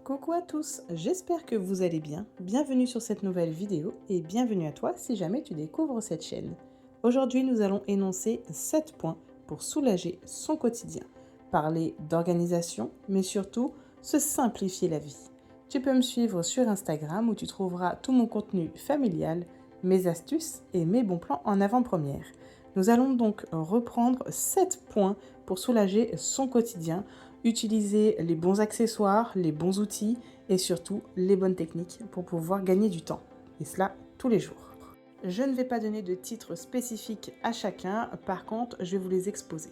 Coucou à tous, j'espère que vous allez bien. Bienvenue sur cette nouvelle vidéo et bienvenue à toi si jamais tu découvres cette chaîne. Aujourd'hui, nous allons énoncer 7 points pour soulager son quotidien, parler d'organisation, mais surtout se simplifier la vie. Tu peux me suivre sur Instagram où tu trouveras tout mon contenu familial, mes astuces et mes bons plans en avant-première. Nous allons donc reprendre 7 points pour soulager son quotidien. Utiliser les bons accessoires, les bons outils et surtout les bonnes techniques pour pouvoir gagner du temps. Et cela tous les jours. Je ne vais pas donner de titre spécifique à chacun, par contre je vais vous les exposer.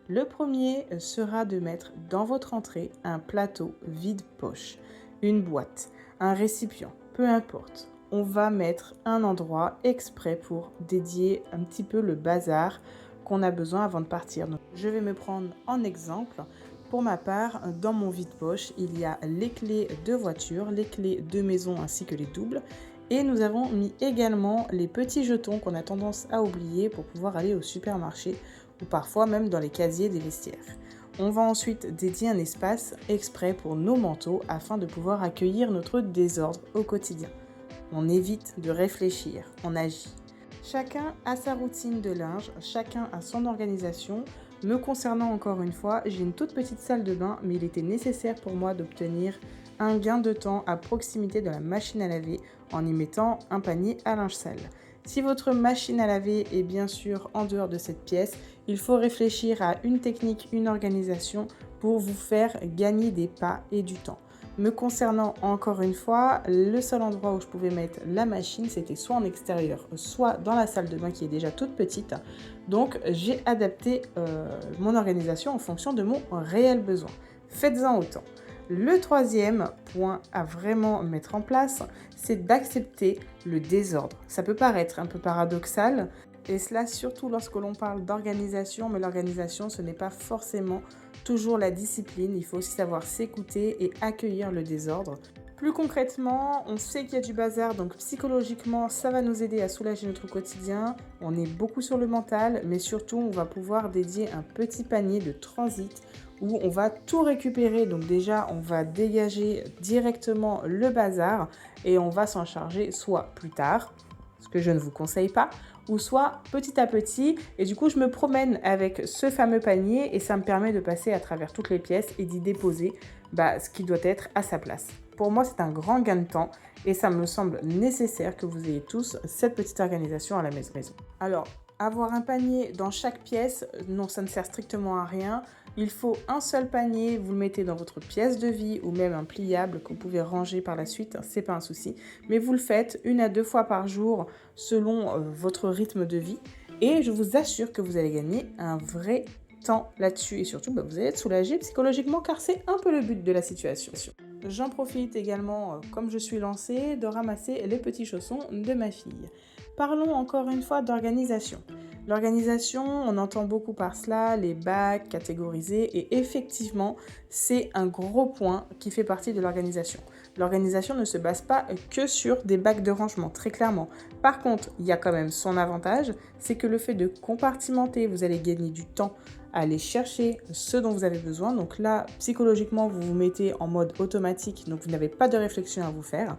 Le premier sera de mettre dans votre entrée un plateau vide-poche, une boîte, un récipient, peu importe. On va mettre un endroit exprès pour dédier un petit peu le bazar qu'on a besoin avant de partir. Donc, je vais me prendre en exemple. Pour ma part, dans mon vide-poche, il y a les clés de voiture, les clés de maison ainsi que les doubles. Et nous avons mis également les petits jetons qu'on a tendance à oublier pour pouvoir aller au supermarché ou parfois même dans les casiers des vestiaires. On va ensuite dédier un espace exprès pour nos manteaux afin de pouvoir accueillir notre désordre au quotidien. On évite de réfléchir, on agit. Chacun a sa routine de linge, chacun a son organisation. Me concernant encore une fois, j'ai une toute petite salle de bain, mais il était nécessaire pour moi d'obtenir un gain de temps à proximité de la machine à laver en y mettant un panier à linge sale. Si votre machine à laver est bien sûr en dehors de cette pièce, il faut réfléchir à une technique, une organisation pour vous faire gagner des pas et du temps. Me concernant encore une fois, le seul endroit où je pouvais mettre la machine, c'était soit en extérieur, soit dans la salle de bain qui est déjà toute petite. Donc j'ai adapté mon organisation en fonction de mon réel besoin. Faites-en autant. Le troisième point à vraiment mettre en place, c'est d'accepter le désordre. Ça peut paraître un peu paradoxal, et cela surtout lorsque l'on parle d'organisation, mais l'organisation, ce n'est pas forcément toujours la discipline. Il faut aussi savoir s'écouter et accueillir le désordre. Plus concrètement, on sait qu'il y a du bazar, donc psychologiquement, ça va nous aider à soulager notre quotidien. On est beaucoup sur le mental, mais surtout, on va pouvoir dédier un petit panier de transit où on va tout récupérer. Donc déjà, on va dégager directement le bazar et on va s'en charger soit plus tard, ce que je ne vous conseille pas, ou soit petit à petit. Et du coup, je me promène avec ce fameux panier et ça me permet de passer à travers toutes les pièces et d'y déposer ce qui doit être à sa place. Pour moi, c'est un grand gain de temps et ça me semble nécessaire que vous ayez tous cette petite organisation à la maison. Alors, avoir un panier dans chaque pièce, non, ça ne sert strictement à rien. Il faut un seul panier, vous le mettez dans votre pièce de vie ou même un pliable que vous pouvez ranger par la suite, c'est pas un souci. Mais vous le faites 1 à 2 fois par jour selon votre rythme de vie et je vous assure que vous allez gagner un vrai temps là-dessus et surtout vous allez être soulagé psychologiquement car c'est un peu le but de la situation. J'en profite également, comme je suis lancée, de ramasser les petits chaussons de ma fille. Parlons encore une fois d'organisation. L'organisation, on entend beaucoup par cela, les bacs catégorisés et effectivement, c'est un gros point qui fait partie de l'organisation. L'organisation ne se base pas que sur des bacs de rangement, très clairement. Par contre, il y a quand même son avantage, c'est que le fait de compartimenter, vous allez gagner du temps à aller chercher ce dont vous avez besoin. Donc là, psychologiquement, vous vous mettez en mode automatique, donc vous n'avez pas de réflexion à vous faire.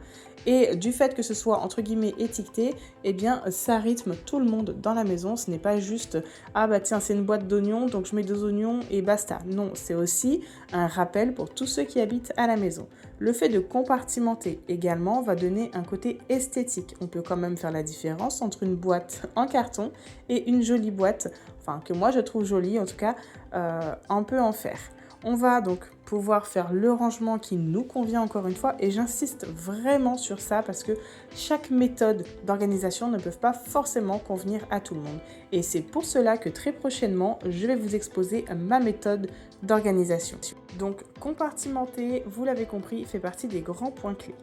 Et du fait que ce soit entre guillemets étiqueté, eh bien ça rythme tout le monde dans la maison. Ce n'est pas juste ah bah tiens c'est une boîte d'oignons donc je mets 2 oignons et basta. Non, c'est aussi un rappel pour tous ceux qui habitent à la maison. Le fait de compartimenter également va donner un côté esthétique. On peut quand même faire la différence entre une boîte en carton et une jolie boîte, enfin que moi je trouve jolie en tout cas, en peu en fer. On va donc pouvoir faire le rangement qui nous convient encore une fois et j'insiste vraiment sur ça parce que chaque méthode d'organisation ne peut pas forcément convenir à tout le monde. Et c'est pour cela que très prochainement, je vais vous exposer ma méthode d'organisation. Donc compartimenter, vous l'avez compris, fait partie des grands points clés.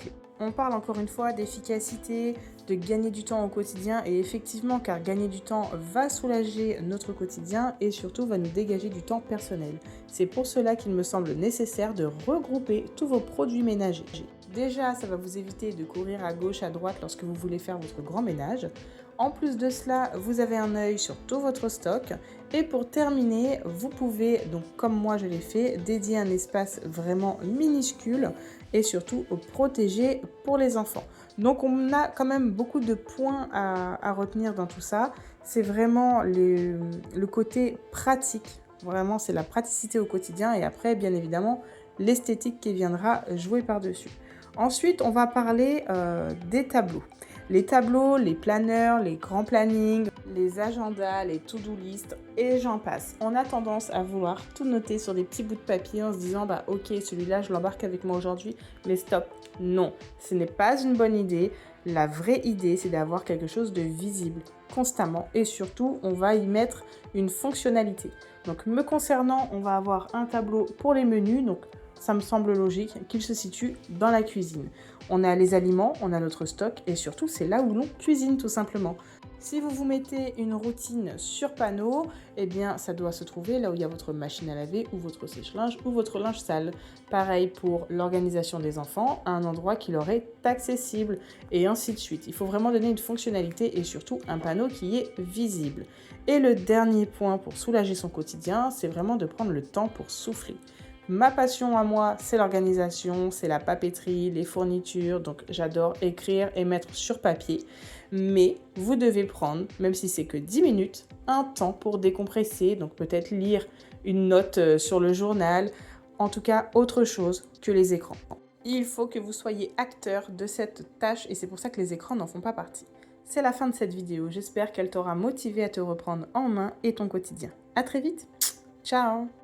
On parle encore une fois d'efficacité, de gagner du temps au quotidien et effectivement car gagner du temps va soulager notre quotidien et surtout va nous dégager du temps personnel. C'est pour cela qu'il me semble nécessaire de regrouper tous vos produits ménagers. Déjà, ça va vous éviter de courir à gauche, à droite lorsque vous voulez faire votre grand ménage. En plus de cela, vous avez un œil sur tout votre stock. Et pour terminer, vous pouvez, donc comme moi je l'ai fait, dédier un espace vraiment minuscule et surtout protégé pour les enfants. Donc on a quand même beaucoup de points à retenir dans tout ça. C'est vraiment le côté pratique. Vraiment, c'est la praticité au quotidien et après, bien évidemment, l'esthétique qui viendra jouer par-dessus. Ensuite, on va parler des tableaux. Les tableaux, les planeurs, les grands plannings, les agendas, les to-do list et j'en passe. On a tendance à vouloir tout noter sur des petits bouts de papier en se disant bah ok, celui-là je l'embarque avec moi aujourd'hui, mais stop. Non, ce n'est pas une bonne idée. La vraie idée, c'est d'avoir quelque chose de visible constamment et surtout, on va y mettre une fonctionnalité. Donc me concernant, on va avoir un tableau pour les menus, donc ça me semble logique qu'il se situe dans la cuisine. On a les aliments, on a notre stock et surtout c'est là où l'on cuisine tout simplement. Si vous vous mettez une routine sur panneau, eh bien ça doit se trouver là où il y a votre machine à laver ou votre sèche-linge ou votre linge sale. Pareil pour l'organisation des enfants, à un endroit qui leur est accessible et ainsi de suite. Il faut vraiment donner une fonctionnalité et surtout un panneau qui est visible. Et le dernier point pour soulager son quotidien, c'est vraiment de prendre le temps pour souffler. Ma passion à moi, c'est l'organisation, c'est la papeterie, les fournitures, donc j'adore écrire et mettre sur papier. Mais vous devez prendre, même si c'est que 10 minutes, un temps pour décompresser, donc peut-être lire une note sur le journal, en tout cas autre chose que les écrans. Il faut que vous soyez acteur de cette tâche et c'est pour ça que les écrans n'en font pas partie. C'est la fin de cette vidéo, j'espère qu'elle t'aura motivé à te reprendre en main et ton quotidien. À très vite, ciao!